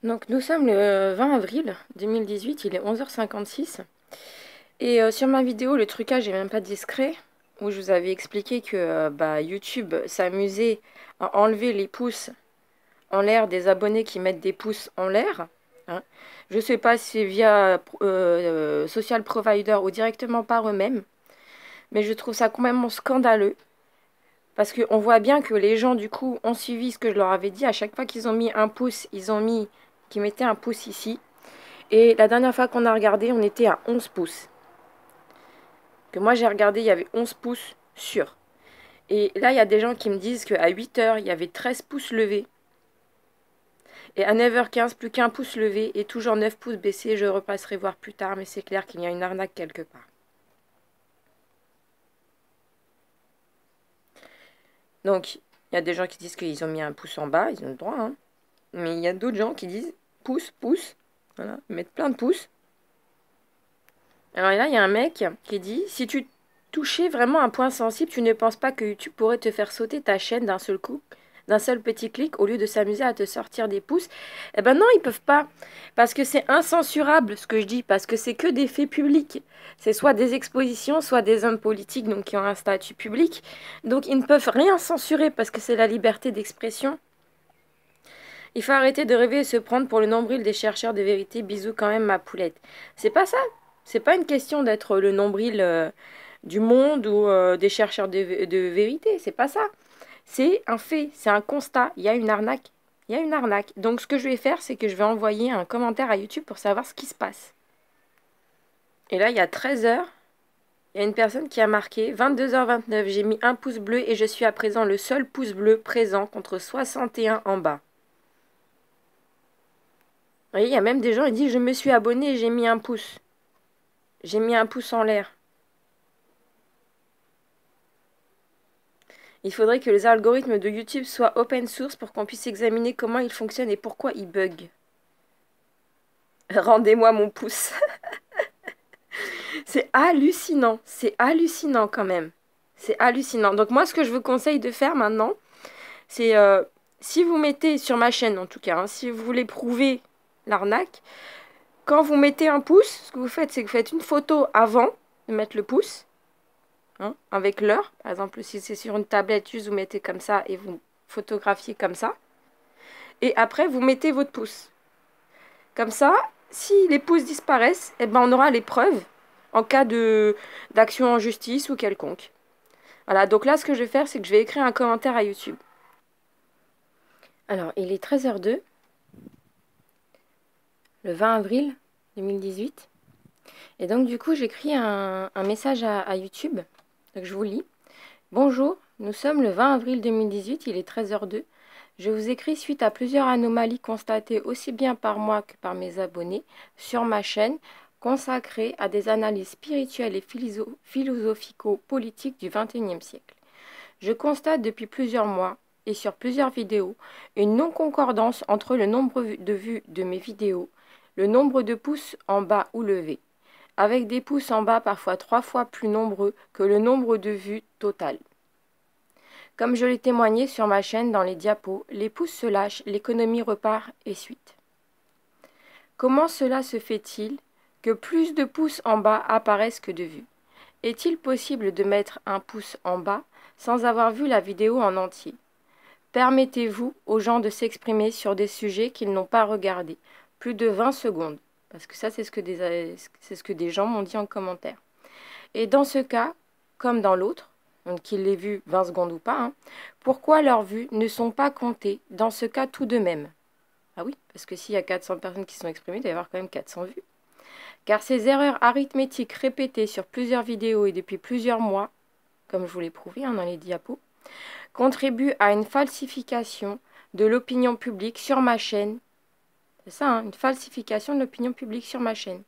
Donc nous sommes le 20 avril 2018, il est 11h56. Et sur ma vidéo, le trucage est même pas discret, où je vous avais expliqué que YouTube s'amusait à enlever les pouces en l'air des abonnés qui mettent des pouces en l'air. Hein. Je sais pas si c'est via Social Provider ou directement par eux-mêmes, mais je trouve ça complètement scandaleux. Parce qu'on voit bien que les gens, du coup, ont suivi ce que je leur avais dit. À chaque fois qu'ils ont mis un pouce, qu'ils mettaient un pouce ici. Et la dernière fois qu'on a regardé, on était à 11 pouces. Que moi j'ai regardé, il y avait 11 pouces sûrs. Et là, il y a des gens qui me disent qu'à 8 heures, il y avait 13 pouces levés. Et à 9h15, plus qu'un pouce levé et toujours 9 pouces baissés. Je repasserai voir plus tard, mais c'est clair qu'il y a une arnaque quelque part. Donc, il y a des gens qui disent qu'ils ont mis un pouce en bas, ils ont le droit. Hein. Mais il y a d'autres gens qui disent pouce, pouce. Voilà, ils mettent plein de pouces. Alors là, il y a un mec qui dit, si tu touchais vraiment un point sensible, tu ne penses pas que YouTube pourrait te faire sauter ta chaîne d'un seul coup, d'un seul petit clic, au lieu de s'amuser à te sortir des pouces? Eh ben non, ils peuvent pas. Parce que c'est incensurable ce que je dis, parce que c'est que des faits publics. C'est soit des expositions, soit des hommes politiques donc, qui ont un statut public. Donc ils ne peuvent rien censurer parce que c'est la liberté d'expression. Il faut arrêter de rêver et se prendre pour le nombril des chercheurs de vérité. Bisous quand même ma poulette. C'est pas ça. C'est pas une question d'être le nombril du monde ou des chercheurs de vérité. C'est pas ça. C'est un fait, c'est un constat. Il y a une arnaque. Il y a une arnaque. Donc ce que je vais faire, c'est que je vais envoyer un commentaire à YouTube pour savoir ce qui se passe. Et là, il y a 13 heures. Il y a une personne qui a marqué 22h29. J'ai mis un pouce bleu et je suis à présent le seul pouce bleu présent contre 61 en bas. Vous voyez, il y a même des gens qui disent je me suis abonné et j'ai mis un pouce. J'ai mis un pouce en l'air. Il faudrait que les algorithmes de YouTube soient open source pour qu'on puisse examiner comment ils fonctionnent et pourquoi ils bug. Rendez-moi mon pouce. C'est hallucinant quand même. C'est hallucinant. Donc moi, ce que je vous conseille de faire maintenant, c'est si vous mettez sur ma chaîne en tout cas, hein, si vous voulez prouver l'arnaque, quand vous mettez un pouce, ce que vous faites, c'est que vous faites une photo avant de mettre le pouce. Hein, avec l'heure. Par exemple, si c'est sur une tablette, juste vous mettez comme ça et vous photographiez comme ça. Et après, vous mettez votre pouce. Comme ça, si les pouces disparaissent, eh ben, on aura les preuves en cas d'action en justice ou quelconque. Voilà, donc là, ce que je vais faire, c'est que je vais écrire un commentaire à YouTube. Alors, il est 13h02, le 20 avril 2018. Et donc, du coup, j'écris un message à YouTube. Donc, je vous lis. Bonjour, nous sommes le 20 avril 2018, il est 13h02. Je vous écris suite à plusieurs anomalies constatées aussi bien par moi que par mes abonnés sur ma chaîne consacrée à des analyses spirituelles et philosophico-politiques du XXIe siècle. Je constate depuis plusieurs mois et sur plusieurs vidéos une non-concordance entre le nombre de vues de mes vidéos, le nombre de pouces en bas ou levés, avec des pouces en bas parfois 3 fois plus nombreux que le nombre de vues total. Comme je l'ai témoigné sur ma chaîne dans les diapos, les pouces se lâchent, l'économie repart et suite. Comment cela se fait-il que plus de pouces en bas apparaissent que de vues? Est-il possible de mettre un pouce en bas sans avoir vu la vidéo en entier? Permettez-vous aux gens de s'exprimer sur des sujets qu'ils n'ont pas regardés. Plus de 20 secondes. Parce que ça, c'est ce que des gens m'ont dit en commentaire. Et dans ce cas, comme dans l'autre, donc qu'ils l'aient vu 20 secondes ou pas, hein, pourquoi leurs vues ne sont pas comptées dans ce cas tout de même? Ah oui, parce que s'il y a 400 personnes qui sont exprimées, il doit y avoir quand même 400 vues. Car ces erreurs arithmétiques répétées sur plusieurs vidéos et depuis plusieurs mois, comme je vous l'ai prouvé hein, dans les diapos, contribuent à une falsification de l'opinion publique sur ma chaîne. C'est ça, hein, une falsification de l'opinion publique sur ma chaîne.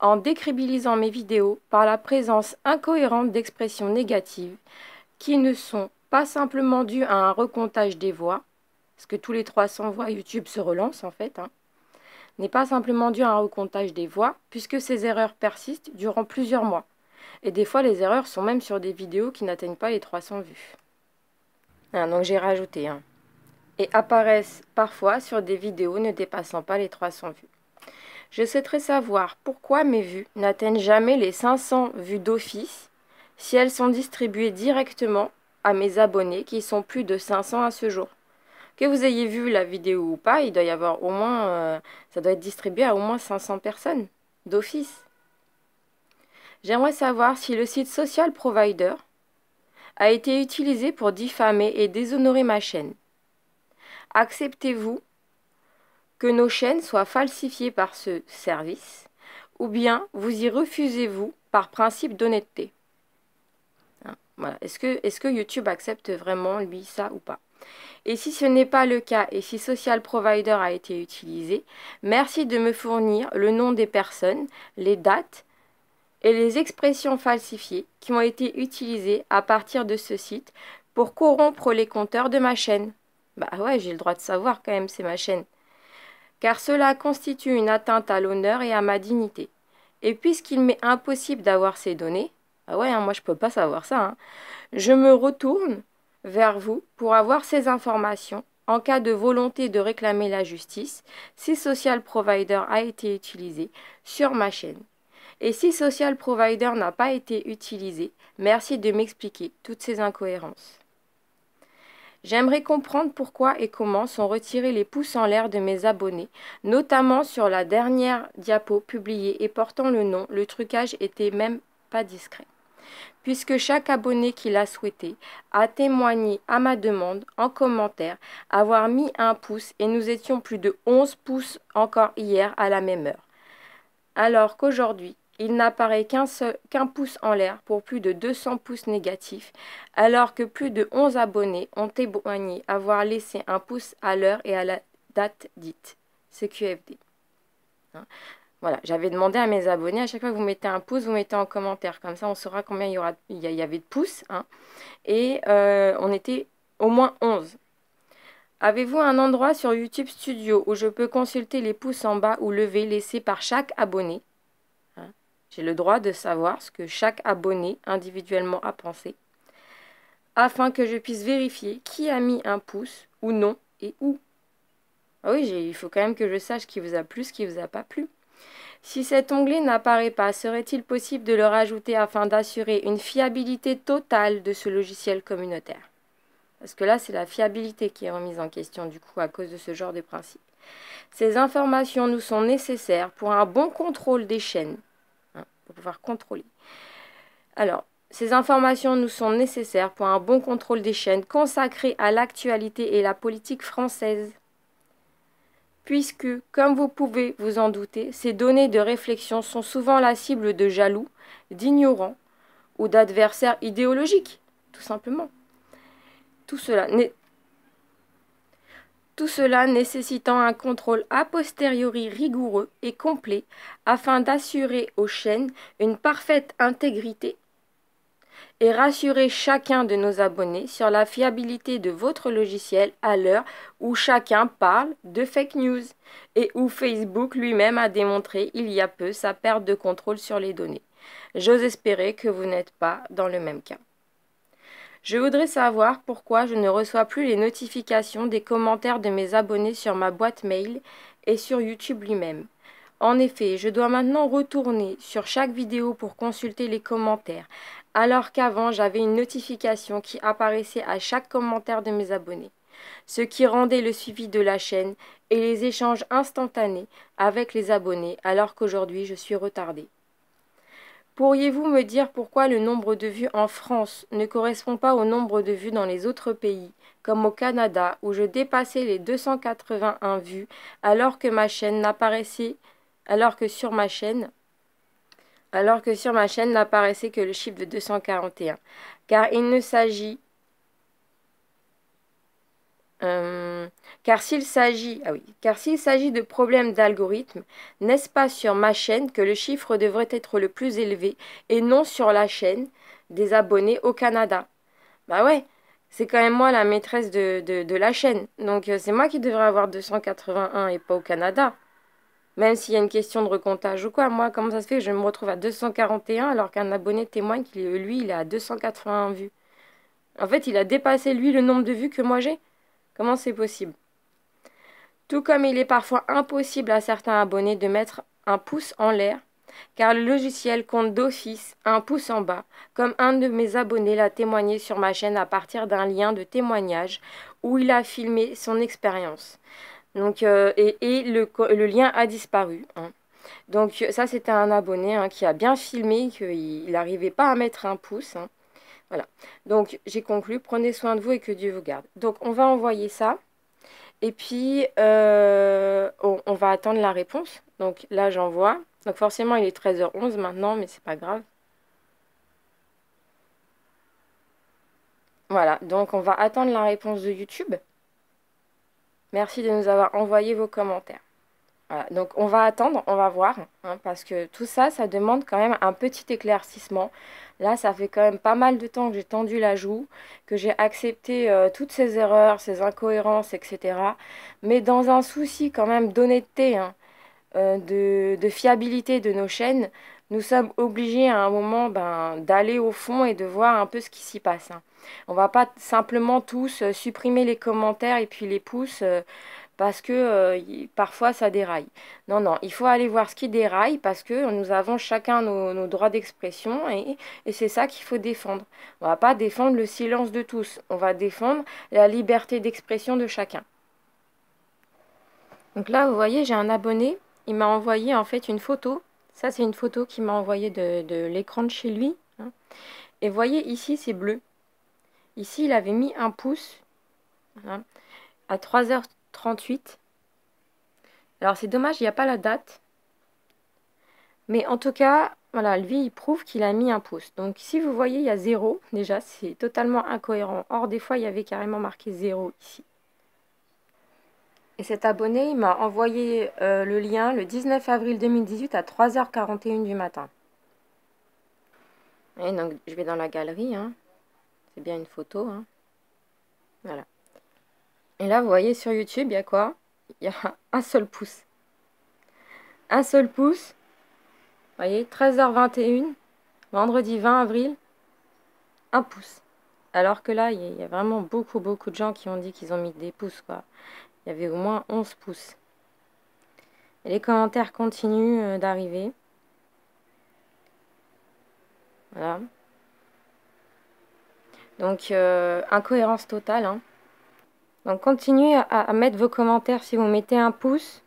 En décrédibilisant mes vidéos par la présence incohérente d'expressions négatives qui ne sont pas simplement dues à un recomptage des voix, parce que tous les 300 voix YouTube se relancent en fait, hein, n'est pas simplement dû à un recomptage des voix, puisque ces erreurs persistent durant plusieurs mois. Et des fois, les erreurs sont même sur des vidéos qui n'atteignent pas les 300 vues. Ah, donc j'ai rajouté, hein. et apparaissent parfois sur des vidéos ne dépassant pas les 300 vues. Je souhaiterais savoir pourquoi mes vues n'atteignent jamais les 500 vues d'office si elles sont distribuées directement à mes abonnés qui sont plus de 500 à ce jour. Que vous ayez vu la vidéo ou pas, il doit y avoir au moins, ça doit être distribué à au moins 500 personnes d'office. J'aimerais savoir si le site Social Provider a été utilisé pour diffamer et déshonorer ma chaîne. Acceptez-vous que nos chaînes soient falsifiées par ce service, ou bien vous y refusez-vous par principe d'honnêteté? Voilà. Est-ce que YouTube accepte vraiment, lui, ça ou pas? Et si ce n'est pas le cas, et si Social Provider a été utilisé, merci de me fournir le nom des personnes, les dates et les expressions falsifiées qui ont été utilisées à partir de ce site pour corrompre les compteurs de ma chaîne. Bah ouais, j'ai le droit de savoir quand même, c'est ma chaîne. Car cela constitue une atteinte à l'honneur et à ma dignité. Et puisqu'il m'est impossible d'avoir ces données, ah ouais, hein, moi je peux pas savoir ça, hein, je me retourne vers vous pour avoir ces informations en cas de volonté de réclamer la justice si Social Provider a été utilisé sur ma chaîne. Et si Social Provider n'a pas été utilisé, merci de m'expliquer toutes ces incohérences. J'aimerais comprendre pourquoi et comment sont retirés les pouces en l'air de mes abonnés, notamment sur la dernière diapo publiée et portant le nom, le trucage était même pas discret. Puisque chaque abonné qui l'a souhaité a témoigné à ma demande en commentaire avoir mis un pouce et nous étions plus de 11 pouces encore hier à la même heure. Alors qu'aujourd'hui, il n'apparaît qu'un pouce en l'air pour plus de 200 pouces négatifs, alors que plus de 11 abonnés ont témoigné avoir laissé un pouce à l'heure et à la date dite, CQFD. Hein. Voilà, j'avais demandé à mes abonnés, à chaque fois que vous mettez un pouce, vous mettez en commentaire, comme ça on saura combien il y avait de pouces, hein. Et on était au moins 11. Avez-vous un endroit sur YouTube Studio où je peux consulter les pouces en bas ou levés laissés par chaque abonné? J'ai le droit de savoir ce que chaque abonné individuellement a pensé, afin que je puisse vérifier qui a mis un pouce ou non et où. Ah oui, il faut quand même que je sache qui vous a plu, ce qui vous a pas plu. Si cet onglet n'apparaît pas, serait-il possible de le rajouter afin d'assurer une fiabilité totale de ce logiciel communautaire? Parce que là, c'est la fiabilité qui est remise en question du coup à cause de ce genre de principe. Ces informations nous sont nécessaires pour un bon contrôle des chaînes. Pour pouvoir contrôler. Alors, ces informations nous sont nécessaires pour un bon contrôle des chaînes consacrées à l'actualité et la politique française. Puisque, comme vous pouvez vous en douter, ces données de réflexion sont souvent la cible de jaloux, d'ignorants ou d'adversaires idéologiques, tout simplement. Tout cela nécessitant un contrôle a posteriori rigoureux et complet afin d'assurer aux chaînes une parfaite intégrité et rassurer chacun de nos abonnés sur la fiabilité de votre logiciel à l'heure où chacun parle de fake news et où Facebook lui-même a démontré il y a peu sa perte de contrôle sur les données. J'ose espérer que vous n'êtes pas dans le même cas. Je voudrais savoir pourquoi je ne reçois plus les notifications des commentaires de mes abonnés sur ma boîte mail et sur YouTube lui-même. En effet, je dois maintenant retourner sur chaque vidéo pour consulter les commentaires, alors qu'avant j'avais une notification qui apparaissait à chaque commentaire de mes abonnés, ce qui rendait le suivi de la chaîne et les échanges instantanés avec les abonnés, alors qu'aujourd'hui je suis retardée. Pourriez-vous me dire pourquoi le nombre de vues en France ne correspond pas au nombre de vues dans les autres pays, comme au Canada, où je dépassais les 281 vues, alors que sur ma chaîne n'apparaissait que le chiffre de 241. Car s'il s'agit de problèmes d'algorithme, n'est-ce pas sur ma chaîne que le chiffre devrait être le plus élevé et non sur la chaîne des abonnés au Canada? Bah ouais, c'est quand même moi la maîtresse de la chaîne. Donc c'est moi qui devrais avoir 281 et pas au Canada. Même s'il y a une question de recomptage ou quoi. Moi, comment ça se fait que je me retrouve à 241 alors qu'un abonné témoigne qu'il lui, il est à 281 vues? En fait, il a dépassé lui le nombre de vues que moi j'ai. Comment c'est possible? Tout comme il est parfois impossible à certains abonnés de mettre un pouce en l'air, car le logiciel compte d'office un pouce en bas, comme un de mes abonnés l'a témoigné sur ma chaîne à partir d'un lien de témoignage où il a filmé son expérience. Donc, le lien a disparu. Hein. Donc ça, c'était un abonné qui a bien filmé, qu'il n'arrivait pas à mettre un pouce. Hein. Voilà. Donc j'ai conclu, prenez soin de vous et que Dieu vous garde. Donc on va envoyer ça. Et puis, on va attendre la réponse. Donc là, j'envoie. Donc forcément, il est 13h11 maintenant, mais c'est pas grave. Voilà, donc on va attendre la réponse de YouTube. Merci de nous avoir envoyé vos commentaires. Voilà, donc on va attendre, on va voir, hein, parce que tout ça, ça demande quand même un petit éclaircissement. Là, ça fait quand même pas mal de temps que j'ai tendu la joue, que j'ai accepté toutes ces erreurs, ces incohérences, etc. Mais dans un souci quand même d'honnêteté, hein, de fiabilité de nos chaînes, nous sommes obligés à un moment d'aller au fond et de voir un peu ce qui s'y passe. Hein. On va pas simplement tous supprimer les commentaires et puis les pouces parce que parfois ça déraille. Non, non, il faut aller voir ce qui déraille parce que nous avons chacun nos droits d'expression et c'est ça qu'il faut défendre. On va pas défendre le silence de tous, on va défendre la liberté d'expression de chacun. Donc là, vous voyez, j'ai un abonné, il m'a envoyé en fait une photo. Ça, c'est une photo qu'il m'a envoyée de l'écran de chez lui. Hein. Et vous voyez, ici, c'est bleu. Ici, il avait mis un pouce hein, à 3h38. Alors, c'est dommage, il n'y a pas la date. Mais en tout cas, voilà, lui, il prouve qu'il a mis un pouce. Donc, si vous voyez, il y a 0. Déjà, c'est totalement incohérent. Or, des fois, il y avait carrément marqué 0 ici. Et cet abonné, il m'a envoyé le lien le 19 avril 2018 à 3h41 du matin. Et donc, je vais dans la galerie. Hein. C'est bien une photo. Hein. Voilà. Et là, vous voyez sur YouTube, il y a quoi? Il y a un seul pouce. Un seul pouce. Vous voyez, 13h21, vendredi 20 avril, un pouce. Alors que là, il y a vraiment beaucoup de gens qui ont dit qu'ils ont mis des pouces, quoi. Il y avait au moins 11 pouces. Et les commentaires continuent d'arriver. Voilà. Donc, incohérence totale. Hein. Donc, continuez à mettre vos commentaires si vous mettez un pouce.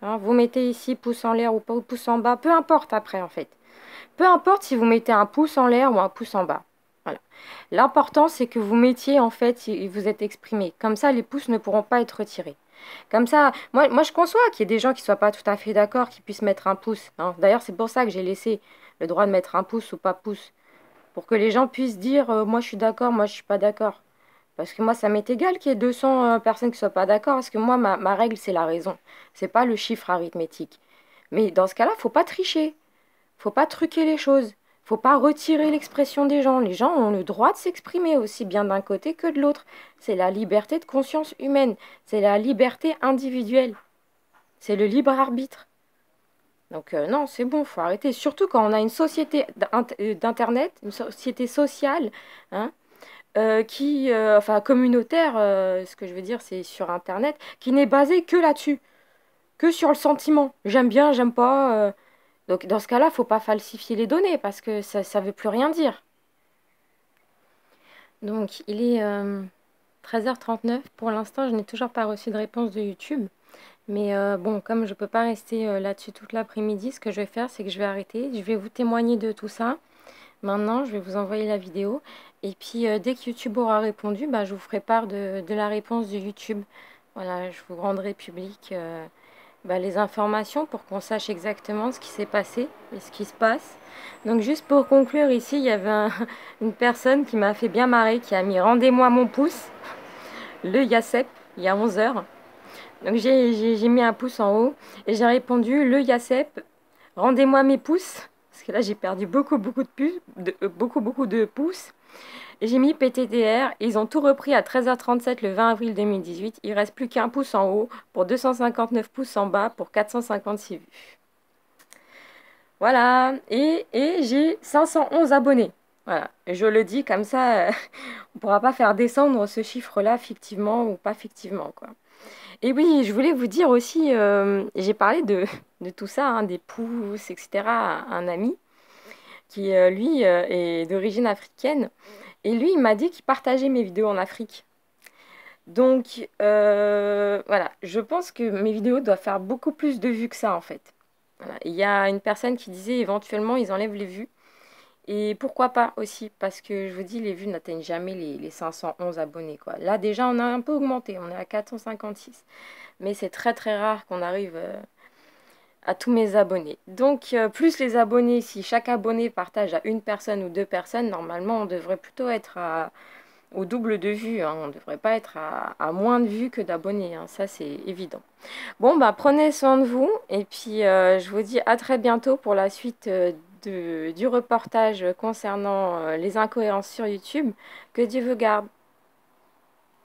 Hein, vous mettez ici pouce en l'air ou pas, ou pouce en bas. Peu importe après, en fait. Peu importe si vous mettez un pouce en l'air ou un pouce en bas. Voilà. L'important, c'est que vous mettiez, en fait, si vous êtes exprimé. Comme ça, les pouces ne pourront pas être retirés. Comme ça, moi je conçois qu'il y ait des gens qui ne soient pas tout à fait d'accord, qui puissent mettre un pouce. Hein. D'ailleurs, c'est pour ça que j'ai laissé le droit de mettre un pouce ou pas pouce. Pour que les gens puissent dire, moi je suis d'accord, moi je suis pas d'accord. Parce que moi, ça m'est égal qu'il y ait 200 personnes qui ne soient pas d'accord. Parce que moi, ma règle, c'est la raison. C'est pas le chiffre arithmétique. Mais dans ce cas-là, faut pas tricher. Faut pas truquer les choses. Faut pas retirer l'expression des gens. Les gens ont le droit de s'exprimer aussi bien d'un côté que de l'autre. C'est la liberté de conscience humaine. C'est la liberté individuelle. C'est le libre arbitre. Donc non, c'est bon, faut arrêter. Surtout quand on a une société d'Internet, une société sociale, hein, enfin communautaire, ce que je veux dire, c'est sur Internet, qui n'est basée que là-dessus, que sur le sentiment. J'aime bien, j'aime pas. Donc dans ce cas-là, faut pas falsifier les données parce que ça ne veut plus rien dire. Donc il est 13h39. Pour l'instant, je n'ai toujours pas reçu de réponse de YouTube. Mais bon, comme je ne peux pas rester là-dessus toute l'après-midi, ce que je vais faire, c'est que je vais arrêter. Je vais vous témoigner de tout ça. Maintenant, je vais vous envoyer la vidéo. Et puis, dès que YouTube aura répondu, je vous ferai part de la réponse de YouTube. Voilà, je vous rendrai public les informations pour qu'on sache exactement ce qui s'est passé et ce qui se passe. Donc, juste pour conclure, ici, il y avait une personne qui m'a fait bien marrer, qui a mis « Rendez-moi mon pouce », le Yacep, il y a 11 heures. Donc j'ai mis un pouce en haut et j'ai répondu le Yacep, rendez-moi mes pouces. Parce que là j'ai perdu beaucoup de pouces. Et j'ai mis PTTR. Ils ont tout repris à 13h37 le 20 avril 2018. Il ne reste plus qu'un pouce en haut pour 259 pouces en bas pour 456 vues. Voilà. Et j'ai 511 abonnés. Voilà, et je le dis comme ça, on ne pourra pas faire descendre ce chiffre-là fictivement ou pas fictivement, quoi. Et oui, je voulais vous dire aussi, j'ai parlé de tout ça, hein, des pouces, etc., à un ami qui, lui, est d'origine africaine. Et lui, il m'a dit qu'il partageait mes vidéos en Afrique. Donc, voilà, je pense que mes vidéos doivent faire beaucoup plus de vues que ça, en fait. Voilà. Il y a une personne qui disait éventuellement ils enlèvent les vues. Et pourquoi pas aussi, parce que je vous dis, les vues n'atteignent jamais les 511 abonnés, quoi. Là, déjà, on a un peu augmenté, on est à 456. Mais c'est très très rare qu'on arrive à tous mes abonnés. Donc, plus les abonnés, si chaque abonné partage à une personne ou deux personnes, normalement, on devrait plutôt être au double de vues, hein. On ne devrait pas être à moins de vues que d'abonnés, hein. Ça, c'est évident. Bon, bah, prenez soin de vous, et puis je vous dis à très bientôt pour la suite du reportage concernant les incohérences sur YouTube. Que Dieu vous garde.